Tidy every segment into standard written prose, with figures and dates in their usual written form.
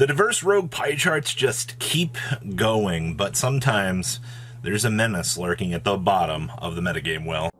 The diverse rogue pie charts just keep going, but sometimes there's a menace lurking at the bottom of the metagame well.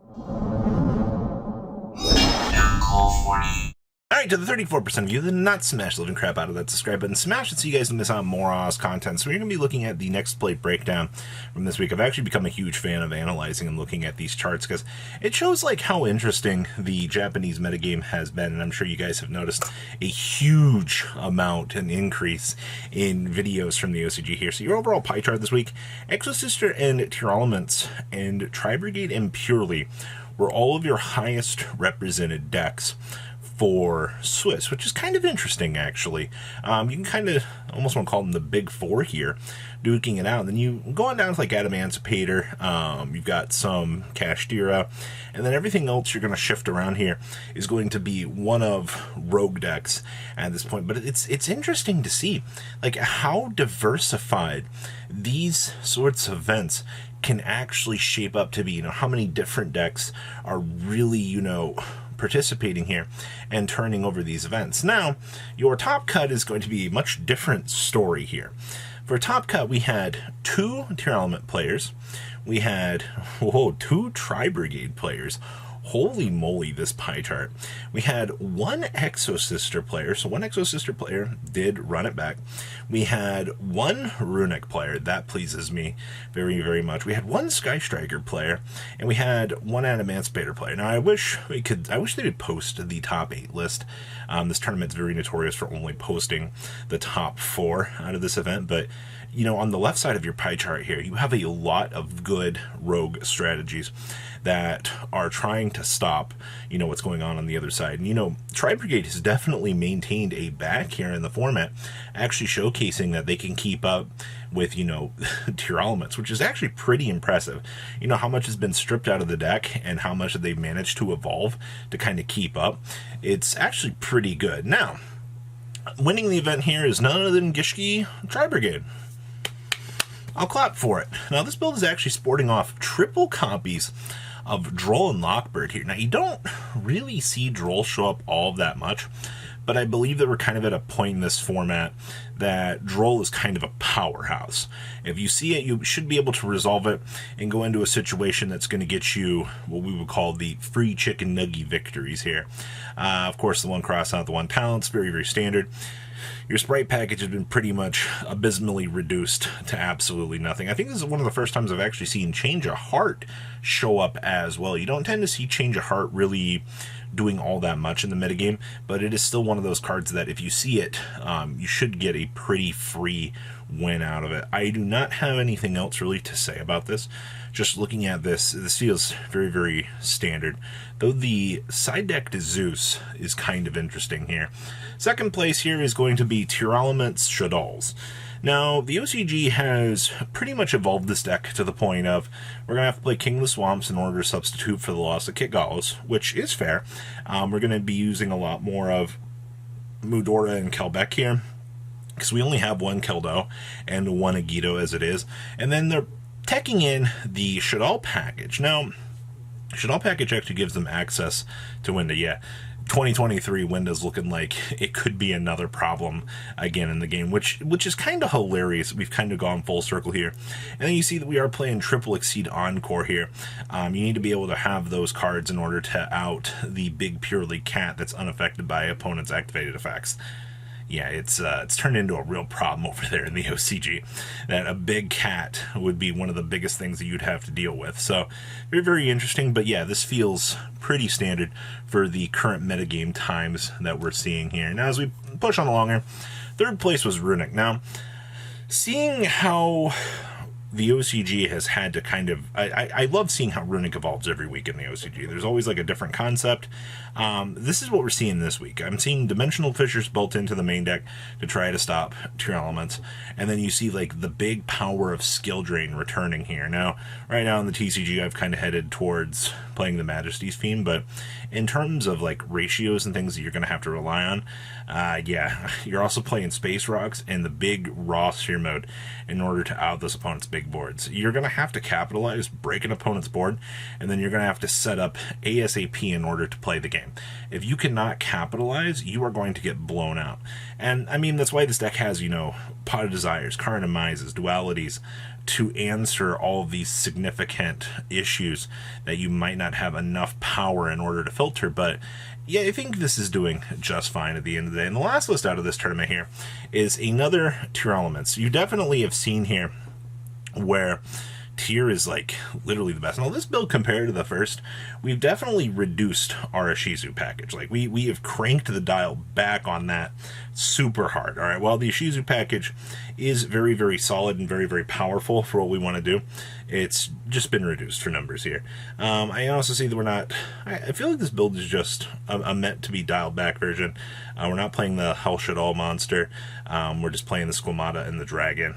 Alright, to the 34% of you that did not smash the living crap out of that subscribe button, smash it so you guys don't miss out on more Oz content. So we're going to be looking at the next plate breakdown from this week. I've actually become a huge fan of analyzing and looking at these charts because it shows like how interesting the Japanese metagame has been, and I'm sure you guys have noticed a huge amount, an increase in videos from the OCG here. So your overall pie chart this week, Exosister and Tearlaments and Tri-Brigade and Purely were all of your highest represented decks for Swiss, which is kind of interesting, actually. You can kind of almost want to call them the big four here, duking it out. And then you go on down to like Adamancipator, you've got some Kashtira, and then everything else you're going to shift around here is going to be one of rogue decks at this point. But it's interesting to see like how diversified these sorts of events can actually shape up to be. How many different decks are really, participating here and turning over these events. Now, your top cut is going to be a much different story here. For top cut, we had 2 Tearlament players. We had, two Tri-Brigade players. Holy moly, this pie chart. We had 1 Exosister player, so 1 Exosister player did run it back. We had 1 Runic player, that pleases me very, very much. We had 1 Sky Striker player, and we had 1 Adamancipator player. Now, I wish they would post the top 8 list. This tournament's very notorious for only posting the top 4 out of this event, but on the left side of your pie chart here, you have a lot of good rogue strategies that are trying to stop, what's going on the other side. And, Tri-Brigade has definitely maintained a back here in the format, actually showcasing that they can keep up with, Tearlaments, which is actually pretty impressive. How much has been stripped out of the deck and how much they've managed to evolve to kind of keep up. It's actually pretty good. Now, winning the event here is none other than Gishki Tri-Brigade. I'll clap for it. Now, this build is actually sporting off triple copies of Droll and Lockbird here. Now, you don't really see Droll show up all that much, but I believe that we're kind of at a point in this format that Droll is kind of a powerhouse. If you see it, you should be able to resolve it and go into a situation that's going to get you what we would call the free chicken nugget victories here. Of course, the 1 cross out, the 1 talents, very, very standard. Your sprite package has been pretty much abysmally reduced to absolutely nothing. I think this is one of the first times I've actually seen Change of Heart show up as well. You don't tend to see Change of Heart really doing all that much in the metagame, but it is still one of those cards that if you see it, you should get a pretty free win out of it. I do not have anything else really to say about this. Just looking at this feels very, very standard, though the side deck to Zeus is kind of interesting here. Second place here is going to be Tearlaments Shaddolls. Now, the OCG has pretty much evolved this deck to the point of we're going to have to play King of the Swamps in order to substitute for the loss of Kit Gallos, which is fair. We're going to be using a lot more of Mudora and Kelbeck here, because we only have 1 Keldo and 1 Agito as it is. And then they're teching in the Shaddol package. Now, Shaddol package actually gives them access to Winda. 2023 Windows looking like it could be another problem again in the game, which is kind of hilarious. We've kind of gone full circle here. And then you see that we are playing Triple Exceed Encore here. You need to be able to have those cards in order to out the big Purely cat that's unaffected by opponent's activated effects. Yeah, it's turned into a real problem over there in the OCG, that a big cat would be one of the biggest things that you'd have to deal with. So, very, very interesting. But yeah, this feels pretty standard for the current metagame times that we're seeing here. Now, as we push on along here, third place was Runic. Now, seeing how the OCG has had to kind of... I love seeing how Runic evolves every week in the OCG. There's always like a different concept. This is what we're seeing this week. I'm seeing Dimensional Fissures built into the main deck to try to stop Tearlaments. And then you see like the big power of Skill Drain returning here. Now, right now in the TCG, I've kind of headed towards playing the Majesty's theme, but in terms of like ratios and things that you're going to have to rely on, yeah, you're also playing Space Rocks and the big raw Sphere mode in order to out this opponent's big big boards. You're going to have to capitalize, break an opponent's board, and then you're going to have to set up ASAP in order to play the game. If you cannot capitalize, you are going to get blown out. And I mean, that's why this deck has, you know, Pot of Desires, Karn and Mises, Dualities, to answer all of these significant issues that you might not have enough power in order to filter. But yeah, I think this is doing just fine at the end of the day. And the last list out of this tournament here is another Tier Elements. You definitely have seen here where Tier is like literally the best. Now this build compared to the first, we've definitely reduced our Ishizu package. Like we have cranked the dial back on that super hard. All right, while the Ishizu package is very, very solid and very, very powerful for what we want to do, it's just been reduced for numbers here. I also see that we're not, I feel like this build is just a meant to be dialed back version. We're not playing the Hell Shaddoll monster. We're just playing the Squamata and the Dragon.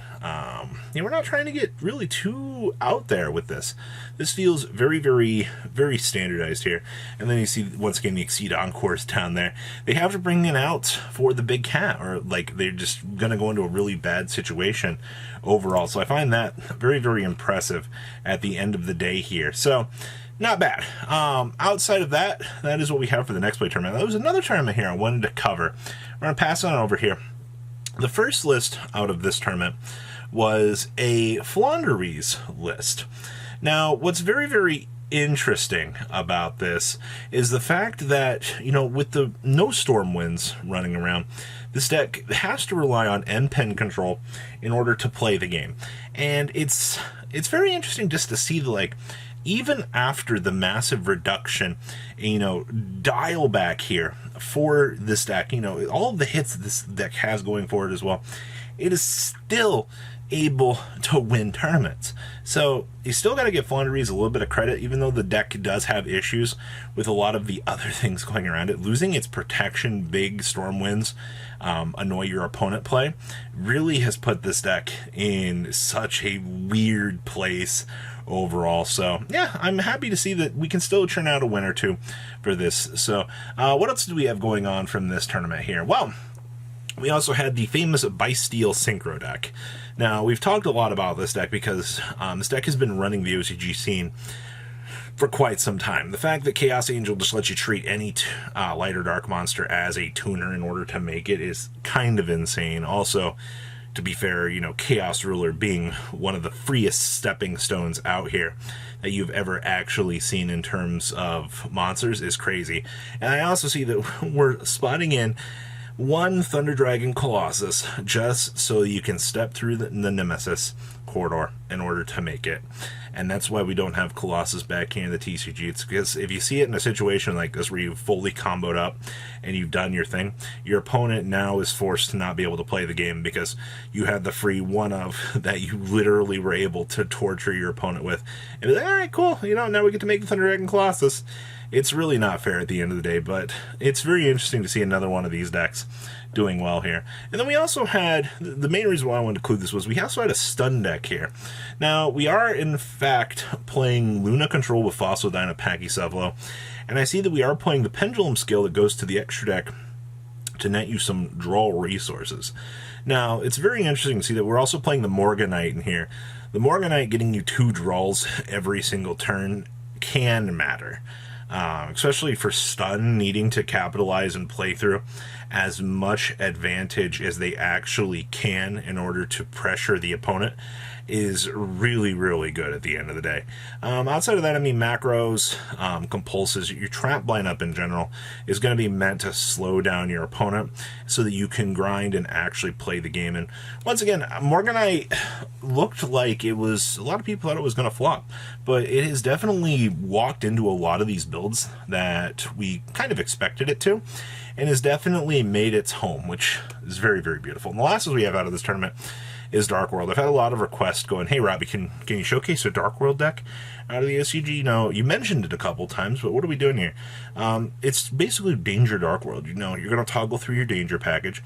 We're not trying to get really too out there with this. This feels very, very, very standardized here. And then you see, once again, the Exceed Encores down there. They have to bring it out for the big cat, or like they're just going to go into a really bad situation overall. So I find that very, very impressive at the end of the day here. So not bad. Outside of that, that is what we have for the next play tournament. There was another tournament here I wanted to cover. We're going to pass on over here. The first list out of this tournament was a Flandres list. Now, what's very, very interesting about this is the fact that, you know, with the no storm winds running around, this deck has to rely on end pen control in order to play the game. And it's very interesting just to see the, like, even after the massive reduction, you know, dial back here for this deck, you know, all of the hits this deck has going for it as well, it is still able to win tournaments. So you still got to give Flandres a little bit of credit, even though the deck does have issues with a lot of the other things going around it. Losing its protection, big storm winds, annoy your opponent play, really has put this deck in such a weird place overall. So yeah, I'm happy to see that we can still churn out a win or two for this. So what else do we have going on from this tournament here? Well, we also had the famous Bysteel Synchro deck. Now, we've talked a lot about this deck because this deck has been running the OCG scene for quite some time. The fact that Chaos Angel just lets you treat any light or dark monster as a tuner in order to make it is kind of insane. Also, to be fair, you know, Chaos Ruler being one of the freest stepping stones out here that you've ever actually seen in terms of monsters is crazy. And I also see that we're spotting in one Thunder Dragon Colossus just so you can step through the Nemesis corridor in order to make it. And that's why we don't have Colossus back here in the TCG. It's because if you see it in a situation like this where you've fully comboed up and you've done your thing, your opponent now is forced to not be able to play the game because you had the free one of that you literally were able to torture your opponent with. And be like, all right, cool, you know, now we get to make the Thunder Dragon Colossus. It's really not fair at the end of the day, but it's very interesting to see another one of these decks doing well here. And then we also had, the main reason why I wanted to include this was we also had a stun deck here. Now, we are in fact playing Luna Control with Fossildyne Pachycephalo, and I see that we are playing the Pendulum skill that goes to the extra deck to net you some draw resources. Now, it's very interesting to see that we're also playing the Morganite in here. The Morganite getting you 2 draws every single turn can matter. Especially for stun, needing to capitalize and play through as much advantage as they actually can in order to pressure the opponent is really, really good at the end of the day. Outside of that, I mean, macros, compulses, your trap lineup in general is going to be meant to slow down your opponent so that you can grind and actually play the game. And once again, Morganite looked like it was, a lot of people thought it was going to flop, but it has definitely walked into a lot of these builds that we kind of expected it to, and has definitely made its home, which is very, very beautiful. And the last we have out of this tournament is Dark World. I've had a lot of requests going, hey Robbie, can you showcase a Dark World deck out of the OCG? You know, you mentioned it a couple times, but what are we doing here? It's basically Danger Dark World. You know, you're going to toggle through your Danger package.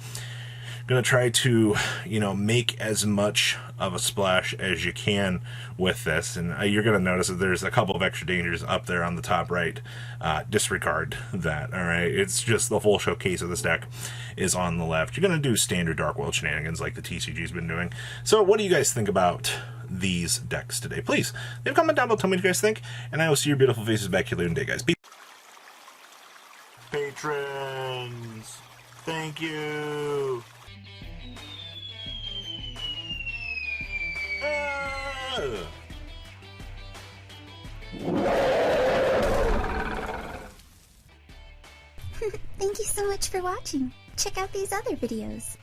Going to try to, you know, make as much of a splash as you can with this, and you're going to notice that there's a couple of extra dangers up there on the top right. Disregard that, all right? It's just the full showcase of this deck is on the left. You're going to do standard Dark World shenanigans like the TCG's been doing. So what do you guys think about these decks today. Please leave a comment down below, tell me what you guys think, and I will see your beautiful faces back here later in the day, guys. Patrons, thank you. Thank you so much for watching. Check out these other videos.